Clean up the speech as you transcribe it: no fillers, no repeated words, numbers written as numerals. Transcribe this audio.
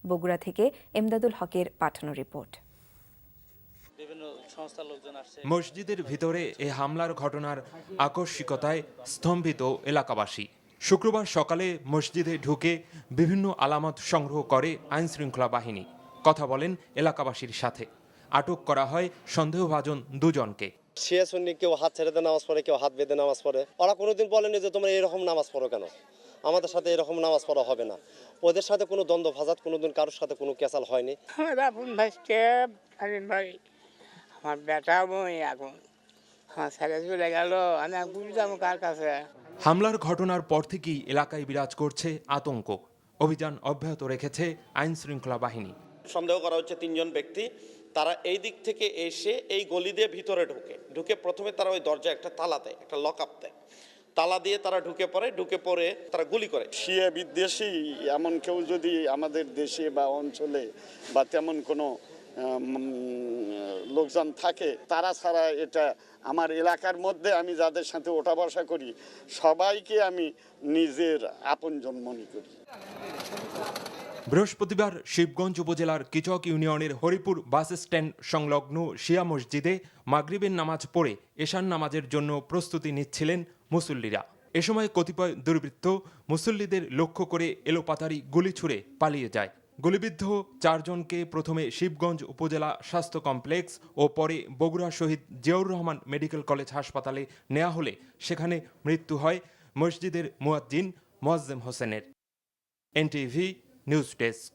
বগুড়া থেকে এমদাদুল হকের পাঠানো রিপোর্ট। মসজিদের ভিতরে এ হামলার ঘটনার আকস্মিকতায় স্তম্ভিত এলাকাবাসী। শুক্রবার সকালে মসজিদে ঢুকে বিভিন্ন আলামত সংগ্রহ করে আইনশৃঙ্খলা বাহিনী। কথা বলেন এলাকাবাসীর সাথে। আটক করা হয় সন্দেহভাজন দুজনকে। শিয়া সুন্নি কেউ হাত ছেড়ে দিয়ে নামাজ পড়ে, কেউ হাত বেঁধে নামাজ পড়ে। ওরা কোনোদিন বলেনি যে তোমরা এরকম নামাজ পড়ো কেন, আমাদের সাথে এরকম নামাজ পড়া হবে না। ওদের সাথে কোনো দ্বন্দ্ব ফাসাদ কোনোদিন কারোর সাথে কোনো ক্যাসাল হয়নি। আমার বেটা বই এখন আমার ছেলে চলে গেল, আমি বুঝলাম কার কাছে। হামলার ঘটনার পর থেকেই এলাকায় বিরাজ করছে আতঙ্ক। অভিযান অব্যাহত রেখেছে আইনশৃঙ্খলা বাহিনী। সন্দেহ করা হচ্ছে তিনজন ব্যক্তি, তারা এই দিক থেকে এসে এই গলি দিয়ে ভিতরে ঢুকে প্রথমে তারা ওই দরজা একটা তালা দেয়, একটা লক আপ দেয়, তালা দিয়ে তারা ঢুকে পড়ে তারা গুলি করে। শিয়া বিদ্বেষী এমন কেউ যদি আমাদের দেশে বা অঞ্চলে বা তেমন কোনো লোকজন থাকে, তারা ছাড়া এটা আমার এলাকার মধ্যে আমি যাদের সাথে ওঠা বসা করি সবাইকে আমি নিজের আপনজন মনে করি। বৃহস্পতিবার শিবগঞ্জ উপজেলার কিচক ইউনিয়নের হরিপুর বাস স্ট্যান্ড সংলগ্ন শিয়া মসজিদে মাগরিবের নামাজ পড়ে এশার নামাজের জন্য প্রস্তুতি নিচ্ছিলেন মুসল্লিরা। এ সময় কতিপয় দুর্বৃত্ত মুসল্লিদের লক্ষ্য করে এলোপাতাড়ি গুলি ছুড়ে পালিয়ে যায়। গুলিবিদ্ধ 4 জনকে প্রথমে শিবগঞ্জ উপজেলা স্বাস্থ্য কমপ্লেক্স ও পরে বগুড়া শহীদ জিয়াউর রহমান মেডিকেল কলেজ হাসপাতালে নেওয়া হলে সেখানে মৃত্যু হয় মসজিদের মুয়াজ্জিন মোয়াজ্জেম হোসেনের। NTV news desk.